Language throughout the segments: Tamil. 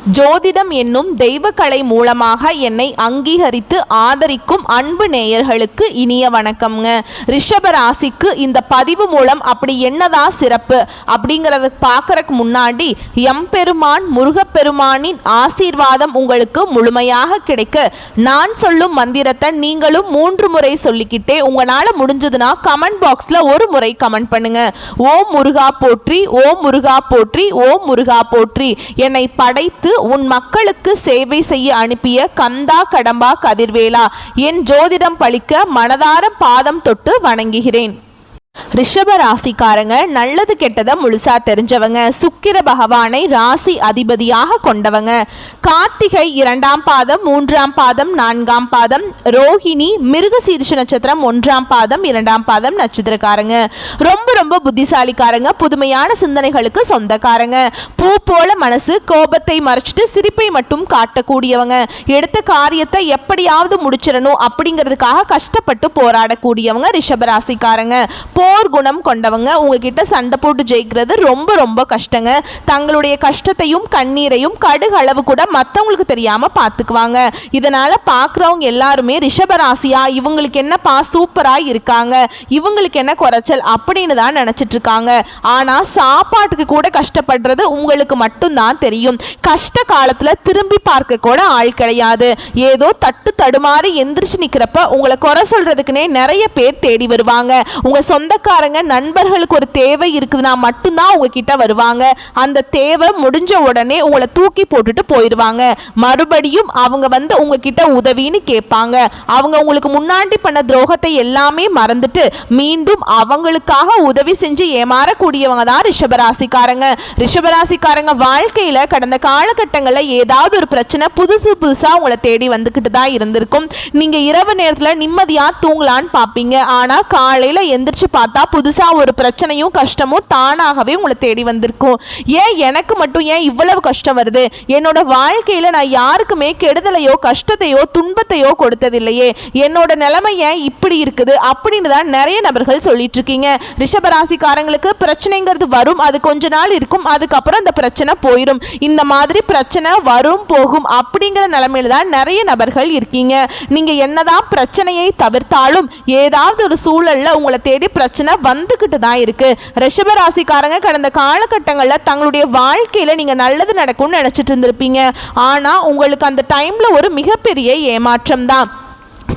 ஜோதிடம் என்னும் தெய்வக்கலை மூலமாக என்னை அங்கீகரித்து ஆதரிக்கும் அன்பு நேயர்களுக்கு இனிய வணக்கம்ங்க. ரிஷப ராசிக்கு இந்த பதிவு மூலம் அப்படி என்னதான் சிறப்பு அப்படிங்கிறத பார்க்கறதுக்கு முன்னாடி எம்பெருமான் முருகப்பெருமானின் ஆசீர்வாதம் உங்களுக்கு முழுமையாக கிடைக்க நான் சொல்லும் மந்திரத்தை நீங்களும் 3 முறை சொல்லிக்கிட்டே உங்களால் முடிஞ்சதுன்னா கமெண்ட் பாக்ஸில் ஒரு முறை கமெண்ட் பண்ணுங்க. ஓம் முருகா போற்றி, ஓம் முருகா போற்றி, ஓம் முருகா போற்றி. என்னை படைத்து உன் மக்களுக்கு சேவை செய்ய அனுப்பிய கந்தா கடம்பா கதிர்வேலா, என் ஜோதிடம் பழிக்க மனதார பாதம் தொட்டு வணங்குகிறேன். ரிஷப ராசிக்காரங்க நல்லது கெட்டதை முழுசா தெரிஞ்சவங்க. சுக்கிர பகவானை ராசி அதிபதியாக கொண்டவங்க. கார்த்திகை 2ஆம் பாதம், 3ஆம் பாதம், 4ஆம் பாதம், ரோஹிணி மிருகசீரிஷ நட்சத்திரம் 1ஆம் பாதம், 2ஆம் பாதம் நட்சத்திரக்காரங்க. ரொம்ப ரொம்ப புத்திசாலிக்காரங்க, புதுமையான சிந்தனைகளுக்கு சொந்தக்காரங்க. பூ போல மனசு, கோபத்தை மறைச்சிட்டு சிரிப்பை மட்டும் காட்டக்கூடியவங்க. எடுத்த காரியத்தை எப்படியாவது முடிச்சிடணும் அப்படிங்கிறதுக்காக கஷ்டப்பட்டு போராடக்கூடியவங்க ரிஷபராசிக்காரங்க. போர் குணம் கொண்டவங்க. உங்ககிட்ட சண்டை போட்டு ஜெயிக்கிறது ரொம்ப ரொம்ப கஷ்டங்க. தங்களுடைய கஷ்டத்தையும் கண்ணீரையும் கடுகு அளவு கூட மற்றவங்களுக்கு தெரியாம பார்த்துக்குவாங்க. இதனால பார்க்குறவங்க எல்லாருமே ரிஷபராசியா இவங்களுக்கு என்னப்பா சூப்பரா இருக்காங்க, இவங்களுக்கு என்ன குறைச்சல் அப்படின்னு தான் நினைச்சிட்டு இருக்காங்க. ஆனா சாப்பாட்டுக்கு கூட கஷ்டப்படுறது உங்களுக்கு மட்டும்தான் தெரியும். கஷ்ட காலத்துல திரும்பி பார்க்க கூட ஆள் கிடையாது. ஏதோ தட்டு தடுமாறி எந்திரிச்சு நிக்கிறப்ப உங்களை குறை சொல்றதுக்குன்னே நிறைய பேர் தேடி வருவாங்க. உங்க சொந்தக்காரங்க நண்பர்களுக்கு ஒரு தேவை இருக்குதுன்னா மட்டும்தான் உங்ககிட்ட வருவாங்க. அந்த தேவை முடிஞ்ச உடனே உங்களை தூக்கி போட்டுட்டு போயிடுவாங்க. மறுபடியும் அவங்க வந்து உங்ககிட்ட உதவின்னு கேட்பாங்க. அவங்க உங்களுக்கு முன்னாடி பண்ண துரோகத்தை எல்லாமே மறந்துட்டு மீண்டும் அவங்களுக்காக உதவி செஞ்சு ஏமாறக்கூடியவங்க தான் ரிஷபராசிக்காரங்க. ரிஷபராசிக்காரங்க வாழ்க்கையில கடந்த காலகட்டங்களில் ஏதாவது ஒரு பிரச்சனை புதுசா உங்களை தேடி வந்துக்கிட்டு தான் இருந்திருக்கும். நீங்க இரவு நேரத்தில் நிம்மதியா தூங்கலான்னு பார்ப்பீங்க. ஆனா காலையில எந்திரிச்சு பார்த்தா புதுசா ஒரு பிரச்சனையும் கஷ்டமும் தானாகவே உங்களை தேடி வந்திருக்கும். ஏன் எனக்கு மட்டும் ஏன் இவ்வளவு கஷ்டம் வருது? என்னோட வாழ்க்கையில நான் யாருக்குமே கெடுதலையோ கஷ்டத்தையோ துன்பத்தையோ கொடுத்ததில்லையே, என்னோட நிலைமை ஏன் இப்படி இருக்குது அப்படின்னு தான் நிறைய நபர்கள் சொல்லிட்டு இருக்கீங்க. ரிஷபராசிக்காரங்களுக்கு பிரச்சனைங்கிறது வரும், அது கொஞ்ச நாள் இருக்கும், அதுக்கப்புறம் இந்த பிரச்சனை போயிடும். இந்த மாதிரி பிரச்சனை வரும் போகும் அப்படிங்கிற நிலைமையில தான் நிறைய நபர்கள் இருக்கீங்க. நீங்க என்னதான் பிரச்சனையை தவிர்த்தாலும் ஏதாவது ஒரு சூழல்ல உங்களை தேடி பிரச்சனை வந்துகிட்டு தான் இருக்கு. ரிஷபராசிக்காரங்க கடந்த காலகட்டங்களில் தங்களுடைய வாழ்க்கையில நீங்க நல்லது நடக்கும்னு நினைச்சிட்டு இருந்திருப்பீங்க. ஆனா உங்களுக்கு அந்த டைம்ல ஒரு மிகப்பெரிய ஏமாற்றம் தான்.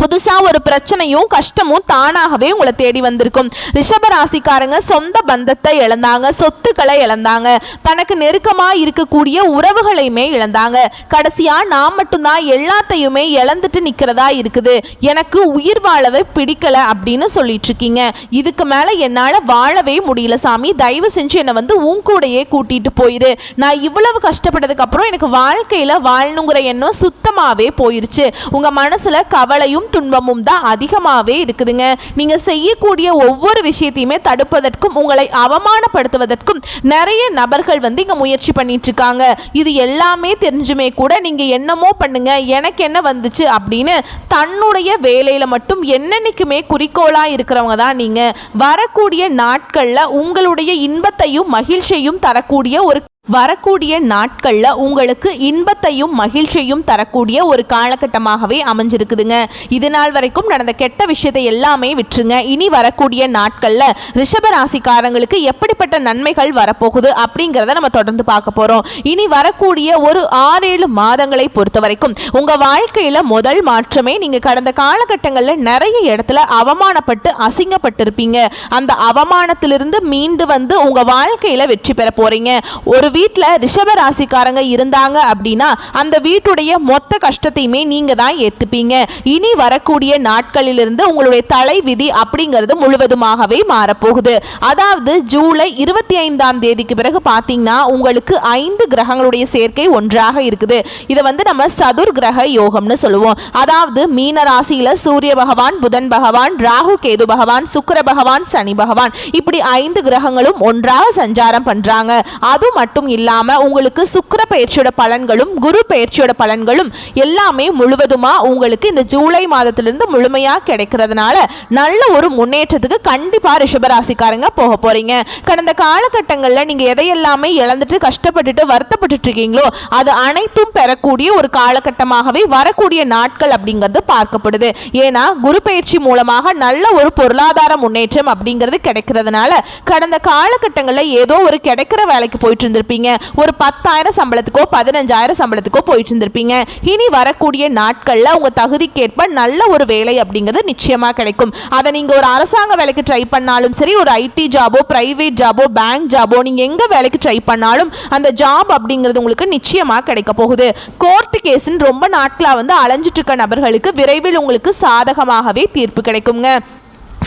புதுசா ஒரு பிரச்சனையும் கஷ்டமும் தானாகவே உங்களை தேடி வந்திருக்கும். ரிஷபராசிக்காரங்க சொந்த பந்தத்தை இழந்தாங்க, சொத்துக்களை இழந்தாங்க, தனக்கு நெருக்கமா இருக்கக்கூடிய உறவுகளையுமே இழந்தாங்க. கடைசியா நான் மட்டும்தான் எல்லாத்தையுமே இழந்துட்டு நிக்கிறதா இருக்குது, எனக்கு உயிர் வாழவே பிடிக்கல அப்படின்னு சொல்லிட்டு இருக்கீங்க. இதுக்கு மேல என்னால வாழவே முடியல சாமி, தயவு செஞ்சு என்னை வந்து உன் கூடையே கூட்டிட்டு போயிரு. நான் இவ்வளவு கஷ்டப்பட்டதுக்கு அப்புறம் எனக்கு வாழ்க்கையில வாழணுங்கிற எண்ணம் சுத்தமாவே போயிருச்சு. உங்க மனசுல கவலையும் துன்பமும் தான் அதிகமாகவே இருக்குதுங்க. நீங்க செய்யக்கூடிய ஒவ்வொரு விஷயத்தையுமே தடுப்பதற்கும் உங்களை அவமானப்படுத்துவதற்கும் நிறைய நபர்கள் வந்து இங்க முயற்சி பண்ணிட்டு இருக்காங்க. இது எல்லாமே தெரிஞ்சுமே கூட நீங்க என்னமோ பண்ணுங்க, எனக்கு என்ன வந்துச்சு அப்படின்னு தன்னுடைய வேலையில மட்டும் என்னன்னைக்குமே குறிக்கோளா இருக்கிறவங்க தான் நீங்க. வரக்கூடிய நாட்கள்ல உங்களுடைய இன்பத்தையும் மகிழ்ச்சியையும் தரக்கூடிய வரக்கூடிய நாட்களில் உங்களுக்கு இன்பத்தையும் மகிழ்ச்சியையும் தரக்கூடிய ஒரு காலகட்டமாகவே அமைஞ்சிருக்குதுங்க. இது நாள் வரைக்கும் நடந்த கெட்ட விஷயத்தை எல்லாமே விட்டுருங்க. இனி வரக்கூடிய நாட்களில் ரிஷபராசிக்காரங்களுக்கு எப்படிப்பட்ட நன்மைகள் வரப்போகுது அப்படிங்கிறத நம்ம தொடர்ந்து பார்க்க போகிறோம். இனி வரக்கூடிய ஒரு 6-7 மாதங்களை பொறுத்த வரைக்கும் உங்கள் வாழ்க்கையில் முதல் மாற்றமே நீங்கள் கடந்த காலகட்டங்களில் நிறைய இடத்துல அவமானப்பட்டு அசிங்கப்பட்டிருப்பீங்க. அந்த அவமானத்திலிருந்து மீண்டு வந்து உங்கள் வாழ்க்கையில் வெற்றி பெற போகிறீங்க. ஒரு வீட்டில் ரிஷபராசிக்காரங்க இருந்தாங்க அப்படின்னா அந்த வீட்டுடைய மொத்த கஷ்டத்தையுமே நீங்க தான் ஏத்துப்பீங்க. இனி வரக்கூடிய நாட்களிலிருந்து உங்களுடைய தலை விதி அப்படிங்கிறது முழுவதுமாகவே மாறப்போகுது. அதாவது ஜூலை 25ஆம் தேதிக்கு பிறகு பார்த்தீங்கன்னா உங்களுக்கு 5 கிரகங்களுடைய சேர்க்கை ஒன்றாக இருக்குது. இதை வந்து நம்ம சதுர் கிரக யோகம்னு சொல்லுவோம். அதாவது மீன ராசியில சூரிய பகவான், புதன் பகவான், ராகு கேது பகவான், சுக்கிர பகவான், சனி பகவான், இப்படி 5 கிரகங்களும் ஒன்றாக சஞ்சாரம் பண்றாங்க. அது மட்டும் மட்டும் இல்லாமல் உங்களுக்கு சுக்கிர பயிற்சியோட பலன்களும் குரு பயிற்சியோட பலன்களும் எல்லாமே முழுவதுமா உங்களுக்கு இந்த ஜூலை மாதத்திலிருந்து முழுமையாக கிடைக்கிறதுனால நல்ல ஒரு முன்னேற்றத்துக்கு கண்டிப்பா ரிஷபராசிக்காரங்க போக போறீங்க. கடந்த காலகட்டங்களில் நீங்க எதையெல்லாமே இழந்துட்டு கஷ்டப்பட்டுட்டு வருத்தப்பட்டு இருக்கீங்களோ அது அனைத்தும் பெறக்கூடிய ஒரு காலகட்டமாகவே வரக்கூடிய நாட்கள் அப்படிங்கிறது பார்க்கப்படுது. ஏன்னா குரு பயிற்சி மூலமாக நல்ல ஒரு பொருளாதார முன்னேற்றம் அப்படிங்கிறது கிடைக்கிறதுனால கடந்த காலகட்டங்களில் ஏதோ ஒரு கிடைக்கிற வேலைக்கு போயிட்டு இருந்திருப்பீங்க, ஒரு 10,000 சம்பளத்துக்கோ 15,000 சம்பளத்துக்கோ போயிட்டு இருந்திருப்பீங்க. இனி வரக்கூடிய நாட்கள்ல உங்க தகுதிக்கேற்ப நல்ல ஒரு வேலை அப்படிங்கிறது நிச்சயமா கிடைக்கும். அதை நீங்க ஒரு அரசாங்க வேலைக்கு ட்ரை பண்ணாலும் சரி, ஒரு ஐடி ஜாபோ, பிரைவேட் ஜாபோ, பேங்க் ஜாபோ, நீங்க எங்க வேலைக்கு ட்ரை பண்ணாலும் அந்த ஜாப் அப்படிங்கிறது உங்களுக்கு நிச்சயமா கிடைக்க போகுது. கோர்ட் கேஸ்ன்னு ரொம்ப நாட்களா அலைஞ்சிட்டு இருக்க நபர்களுக்கு விரைவில் உங்களுக்கு சாதகமாகவே தீர்ப்பு கிடைக்குங்க.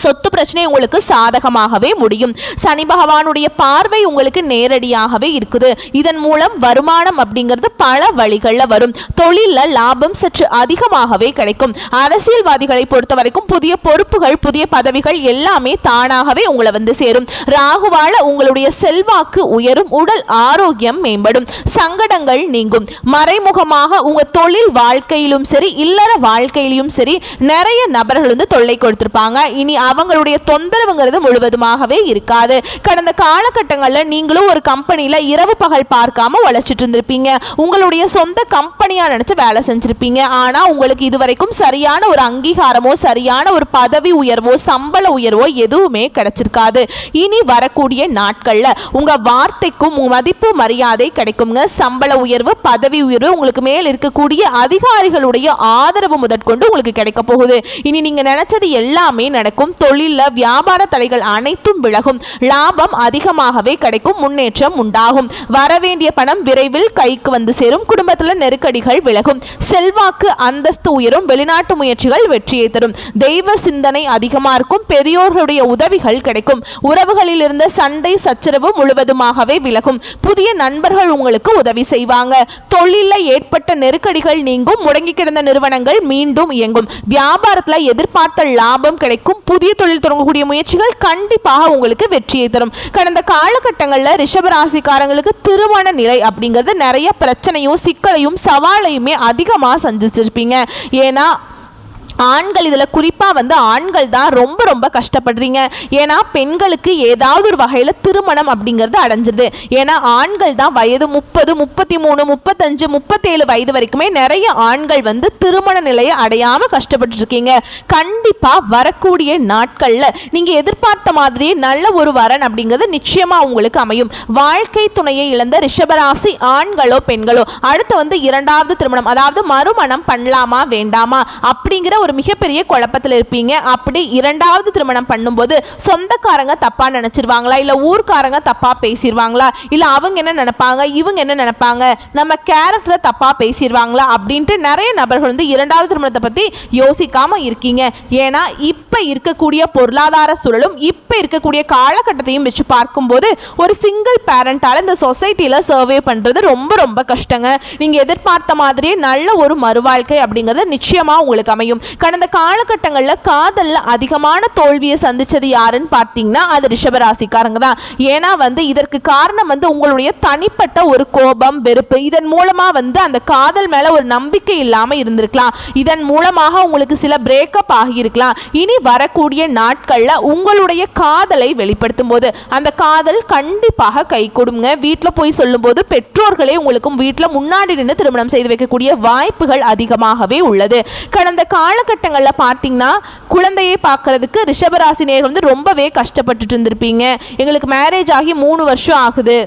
சொத்து பிரச்சனை உங்களுக்கு சாதகமாகவே முடியும். சனி பகவானுடைய பார்வை உங்களுக்கு நேரடியாகவே இருக்குது. இதன் மூலம் வருமானம் அப்படிங்கிறது பல வழிகளில் வரும். தொழிலில் லாபம் சற்று அதிகமாகவே கிடைக்கும். அரசியல்வாதிகளை பொறுத்த வரைக்கும் புதிய பொறுப்புகள், புதிய பதவிகள் எல்லாமே தானாகவே உங்களை சேரும். ராகுவால உங்களுடைய செல்வாக்கு உயரும், உடல் ஆரோக்கியம் மேம்படும், சங்கடங்கள் நீங்கும். மறைமுகமாக உங்க தொழில் வாழ்க்கையிலும் சரி, இல்லற வாழ்க்கையிலும் சரி நிறைய நபர்கள் தொல்லை கொடுத்திருப்பாங்க. இனி அவங்களுடைய தொந்தரவுங்கிறது முழுவதுமாகவே இருக்காது. கடந்த காலகட்டங்களில் நீங்களும் ஒரு கம்பெனியில் இரவு பகல் பார்க்காம உழைச்சிட்டு இருந்திருப்பீங்க. உங்களுடைய சொந்த கம்பெனியா நினைச்சு வேலை செஞ்சிருப்பீங்க. ஆனா உங்களுக்கு இதுவரைக்கும் சரியான ஒரு அங்கீகாரமோ, சரியான ஒரு பதவி உயர்வோ, சம்பள உயர்வோ எதுவுமே கிடைச்சிருக்காது. இனி வரக்கூடிய நாட்கள்ல உங்க வார்த்தைக்கும் மதிப்பு மரியாதை கிடைக்குங்க. சம்பள உயர்வு, பதவி உயர்வு, உங்களுக்கு மேல் இருக்கக்கூடிய அதிகாரிகளுடைய ஆதரவு முதற்கொண்டு உங்களுக்கு கிடைக்க போகுது. இனி நீங்க நினைச்சது எல்லாமே நடக்கும். தொழிலில் வியாபார தடைகள் அனைத்தும் விலகும். லாபம் அதிகமாகவே கிடைக்கும். முன்னேற்றம் உண்டாகும். வரவேண்டிய பணம் விரைவில் கைக்கு சேரும். குடும்பத்தில் நெருக்கடிகள் விலகும். செல்வாக்கு அந்தஸ்து உயரும். வெளிநாட்டு முயற்சிகள் வெற்றியை தரும். தெய்வ சிந்தனை அதிகமாக இருக்கும். பெரியோர்களுடைய உதவிகள் கிடைக்கும். உறவுகளில் இருந்த சண்டை சச்சரவு முழுவதுமாகவே விலகும். புதிய நண்பர்கள் உங்களுக்கு உதவி செய்வாங்க. தொழிலில் ஏற்பட்ட நெருக்கடிகள் நீங்கும். முடங்கி கிடந்த நிறுவனங்கள் மீண்டும் இயங்கும். வியாபாரத்தில் எதிர்பார்த்த லாபம் கிடைக்கும். புதிய தொழில் தொடங்கக்கூடிய முயற்சிகள் கண்டிப்பாக உங்களுக்கு வெற்றியை தரும். கடந்த காலகட்டங்களில் ரிஷபராசிக்காரங்களுக்கு திருமண நிலை அப்படிங்கிறது நிறைய பிரச்சனையும் சிக்கலையும் சவாலையுமே அதிகமாக சந்திச்சிருப்பீங்க. ஏன்னா ஆண்கள் இதில் குறிப்பாக ஆண்கள் தான் ரொம்ப ரொம்ப கஷ்டப்படுறீங்க. ஏன்னா பெண்களுக்கு ஏதாவது ஒரு வகையில் திருமணம் அப்படிங்கிறது அடைஞ்சிருது. ஏன்னா ஆண்கள் தான் வயது 30, 33, 35, 37 வயது வரைக்குமே நிறைய ஆண்கள் திருமண நிலையை அடையாமல் கஷ்டப்பட்டு இருக்கீங்க. கண்டிப்பாக வரக்கூடிய நாட்களில் நீங்கள் எதிர்பார்த்த மாதிரியே நல்ல ஒரு வரன் அப்படிங்கிறது நிச்சயமாக உங்களுக்கு அமையும். வாழ்க்கை துணையை இழந்த ரிஷபராசி ஆண்களோ பெண்களோ அடுத்து இரண்டாவது திருமணம், அதாவது மறுமணம் பண்ணலாமா வேண்டாமா அப்படிங்கிற ஒரு மிகப்பெரிய குழப்பத்தில் இருப்பீங்க. அப்படி இரண்டாவது திருமணம் பண்ணும்போது சொந்தக்காரங்க தப்பா நினைச்சிருவாங்களா, இல்ல ஊர்க்காரங்க தப்பா பேசிடுவாங்களா, இல்ல அவங்க என்ன நினைப்பாங்க, இவங்க என்ன நினைப்பாங்க, நம்ம கேரக்டரை தப்பா பேசிடுவாங்களா அப்படின்ட்டு நிறைய நபர்கள் இரண்டாவது திருமணத்தை பத்தி யோசிக்காம இருக்கீங்க. ஏன்னா இப்ப இருக்கக்கூடிய பொருளாதார சூழலும் இப்ப இருக்கக்கூடிய காலகட்டத்தையும் வச்சு பார்க்கும்போது ஒரு சிங்கிள் பேரண்டால இந்த சொசைட்டில சர்வே பண்றது ரொம்ப ரொம்ப கஷ்டங்க. நீங்க எதிர்பார்த்த மாதிரியே நல்ல ஒரு மறுவாழ்க்கை அப்படிங்கிறது நிச்சயமா உங்களுக்கு அமையும். கடந்த காலகட்டங்களில் காதல்ல அதிகமான தோல்வியை சந்திச்சது யாருன்னு பார்த்தீங்கன்னா அது ரிஷபராசிக்காரங்க தான். ஏன்னா இதற்கு காரணம் உங்களுடைய தனிப்பட்ட ஒரு கோபம், வெறுப்பு. இதன் மூலமா அந்த காதல் மேல ஒரு நம்பிக்கை இல்லாம இருந்திருக்கலாம். இதன் மூலமாக உங்களுக்கு சில பிரேக்கப் ஆகியிருக்கலாம். இனி வரக்கூடிய நாட்கள்ல உங்களுடைய காதலை வெளிப்படுத்தும் போது அந்த காதல் கண்டிப்பாக கை கொடுங்க. வீட்டில் போய் சொல்லும் போது பெற்றோர்களே உங்களுக்கும் வீட்டில் முன்னாடி நின்று திருமணம் செய்து வைக்கக்கூடிய வாய்ப்புகள் அதிகமாகவே உள்ளது. கடந்த காலகட்டங்களில் பார்த்தீங்கன்னா குழந்தையை பார்க்கறதுக்கு ரிஷபராசி நேயர்கள் ரொம்பவே கஷ்டப்பட்டுட்டு இருந்திருப்பீங்க. எங்களுக்கு மேரேஜ் ஆகி 3 வருஷம் ஆகுது.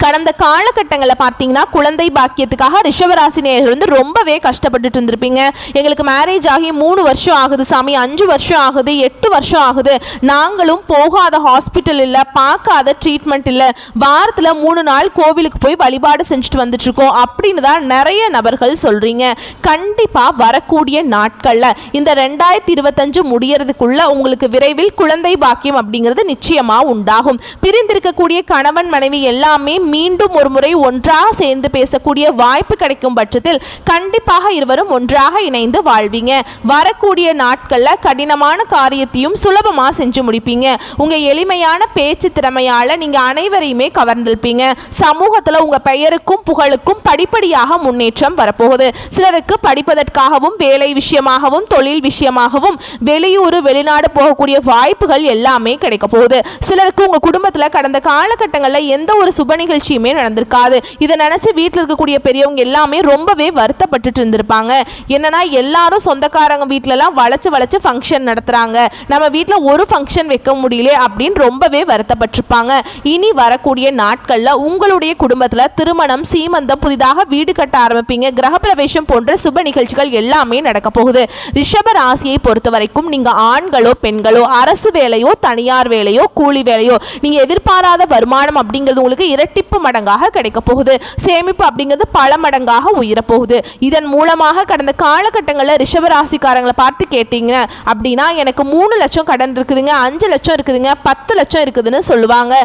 கடந்த காலகட்டங்களில் பார்த்தீங்கன்னா குழந்தை பாக்கியத்துக்காக ரிஷபராசி நேயர்கள் ரொம்பவே கஷ்டப்பட்டுட்டு இருந்திருப்பீங்க. எங்களுக்கு மேரேஜ் ஆகி 3 வருஷம் ஆகுது சாமி, 5 வருஷம் ஆகுது, 8 வருஷம் ஆகுது, நாங்களும் போகாத ஹாஸ்பிட்டல் இல்லை, பார்க்காத ட்ரீட்மெண்ட் இல்லை, வாரத்தில் 3 நாள் கோவிலுக்கு போய் வழிபாடு செஞ்சுட்டு வந்துட்டுருக்கோம் அப்படின்னு தான் நிறைய நபர்கள் சொல்கிறீங்க. கண்டிப்பாக வரக்கூடிய நாட்களில் இந்த 2025 முடியறதுக்குள்ள உங்களுக்கு விரைவில் குழந்தை பாக்கியம் அப்படிங்கிறது நிச்சயமாக உண்டாகும். பிரிந்திருக்கக்கூடிய கணவன் மனைவி எல்லாமே மீண்டும் ஒரு முறை ஒன்றாக சேர்ந்து பேசக்கூடிய வாய்ப்பு கிடைக்கும் பட்சத்தில் கண்டிப்பாக இருவரும் ஒன்றாக இணைந்து வாழ்வீங்க. வரக்கூடிய நாட்கள்ல கடினமான காரியத்தையும் சுலபமா செஞ்சு முடிப்பீங்க. உங்க எளிமையான பேச்சு திறமையால நீங்க அனைவரையுமே கவர்ந்திருப்பீங்க. சமூகத்துல உங்க பெயருக்கும் புகழுக்கும் படிப்படியாக முன்னேற்றம் வரப்போகுது. சிலருக்கு படிப்பதற்காகவும் வேலை விஷயமாகவும் தொழில் விஷயமாகவும் வெளியூர் வெளிநாடு போகக்கூடிய வாய்ப்புகள் எல்லாமே கிடைக்க போகுது. சிலருக்கு உங்க குடும்பத்துல கடந்த காலகட்டங்களில் எந்த ஒரு சுப நிகழ்ச்சியுமே நடந்திருக்காது. இதை நினைச்சு வீட்டில் இருக்கக்கூடிய பெரியவங்க எல்லாமே ரொம்பவே வருத்தப்பட்டுட்டு இருந்திருப்பாங்க. என்னன்னா எல்லாரும் சொந்தக்காரங்க வீட்டிலலாம் வளைச்சு ஃபங்க்ஷன் நடத்துறாங்க, நம்ம வீட்டில் ஒரு ஃபங்க்ஷன் வைக்க முடியல அப்படின்னு ரொம்பவே வருத்தப்பட்டிருப்பாங்க. இனி வரக்கூடிய நாட்கள்ல உங்களுடைய குடும்பத்துல திருமணம், சீமந்தம், புதிதாக வீடு கட்ட ஆரம்பிப்பீங்க. கிரகப்பிரவேசம் போன்ற சுப நிகழ்ச்சிகள் எல்லாமே நடக்க போகுது. ரிஷப ராசியை பொறுத்த வரைக்கும் நீங்க ஆண்களோ பெண்களோ, அரசு வேலையோ தனியார் வேலையோ கூலி வேலையோ, நீங்க எதிர்பாராத வருமானம் அப்படிங்கிறது உங்களுக்கு இரட்டிப்பு மடங்காக கிடைக்க போகுது. சேமிப்பு அப்படிங்கிறது பல மடங்காக உயரப்போகுது. இதன் மூலமாக கடந்த காலகட்டங்களில் ரிஷப ராசிக்காரங்களை பார்த்து கேட்டீங்க அப்படின்னா எனக்கு 3 லட்சம் கடன் இருக்குதுங்க, 5 லட்சம் இருக்குதுங்க, 10 லட்சம் இருக்குதுன்னு சொல்லுவாங்க.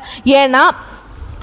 ஏன்னா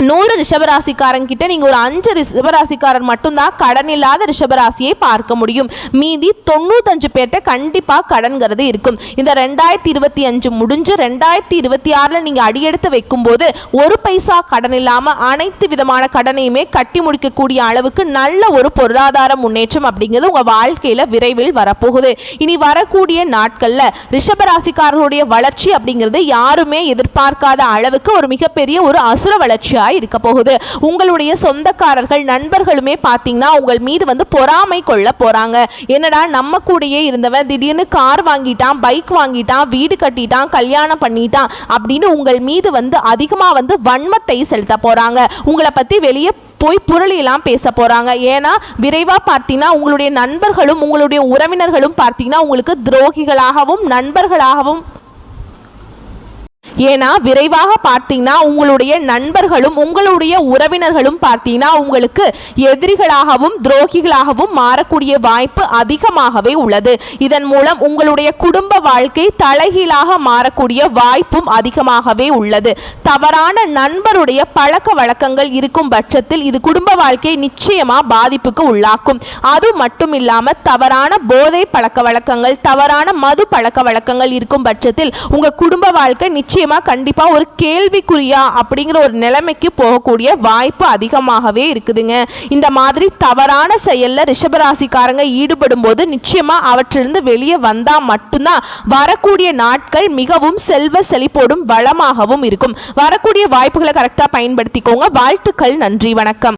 100 ரிஷபராசிக்காரங்கிட்ட நீங்கள் ஒரு 5 ரிஷபராசிக்காரர் மட்டும்தான் கடன் இல்லாத ரிஷபராசியை பார்க்க முடியும். மீதி 95 பேர்கிட்ட கண்டிப்பாக கடன்கிறது இருக்கும். இந்த 2025 முடிஞ்சு 2026 நீங்கள் அடியெடுத்து வைக்கும்போது ஒரு பைசா கடன் இல்லாமல் அனைத்து விதமான கடனையுமே கட்டி முடிக்கக்கூடிய அளவுக்கு நல்ல ஒரு பொருளாதார முன்னேற்றம் அப்படிங்கிறது உங்கள் வாழ்க்கையில் விரைவில் வரப்போகுது. இனி வரக்கூடிய நாட்களில் ரிஷபராசிக்காரர்களுடைய வளர்ச்சி அப்படிங்கிறது யாருமே எதிர்பார்க்காத அளவுக்கு ஒரு மிகப்பெரிய ஒரு அசுர வளர்ச்சியாக இருக்க போகுது. உங்களுடைய சொந்தக்காரர்கள் நண்பர்களுமே பார்த்தீங்கன்னா உங்கள் மீது வந்து பொறாமை கொள்ள போறாங்க. என்னடா நம்ம கூடயே இருந்தவன் திடீர்னு கார் வாங்கிட்டான், பைக் வாங்கிட்டான், வீடு கட்டிட்டான், கல்யாணம் பண்ணிட்டான் அப்படின்னு உங்கள் மீது வந்து அதிகமாக வந்து வன்மத்தை செலுத்த போறாங்க. உங்களை பத்தி வெளியே போய் புரளியெல்லாம் பேச போகிறாங்க. ஏன்னா விரைவாக பார்த்தீங்கன்னா உங்களுடைய நண்பர்களும் உங்களுடைய உறவினர்களும் பார்த்தீங்கன்னா உங்களுக்கு துரோகிகளாகவும் நண்பர்களாகவும் ஏன்னா விரைவாக பார்த்தீங்கன்னா உங்களுடைய நண்பர்களும் உங்களுடைய உறவினர்களும் பார்த்தீங்கன்னா உங்களுக்கு எதிரிகளாகவும் துரோகிகளாகவும் மாறக்கூடிய வாய்ப்பு அதிகமாகவே உள்ளது. இதன் மூலம் உங்களுடைய குடும்ப வாழ்க்கை தலைகீழாக மாறக்கூடிய வாய்ப்பும் அதிகமாகவே உள்ளது. தவறான நண்பருடைய பழக்க வழக்கங்கள் இருக்கும் பட்சத்தில் இது குடும்ப வாழ்க்கையை நிச்சயமாக பாதிப்புக்கு உள்ளாக்கும். அது மட்டும் இல்லாமல் தவறான போதை பழக்க வழக்கங்கள், தவறான மது பழக்க வழக்கங்கள் இருக்கும் பட்சத்தில் உங்கள் குடும்ப வாழ்க்கை நிச்சயமாக கண்டிப்பா ஒரு கேள்விக்குறியா அப்படிங்கிற ஒரு நிலைமைக்கு போகக்கூடிய வாய்ப்பு அதிகமாகவே இருக்குதுங்க. இந்த மாதிரி தவறான செயல்ல ரிஷபராசிக்காரங்க ஈடுபடும் போது நிச்சயமா அவற்றிலிருந்து வெளியே வந்தா மட்டும்தான் வரக்கூடிய நாட்கள் மிகவும் செல்வ செழிப்போடும் வளமாகவும் இருக்கும். வரக்கூடிய வாய்ப்புகளை கரெக்டா பயன்படுத்திக்கோங்க. வாழ்த்துக்கள். நன்றி. வணக்கம்.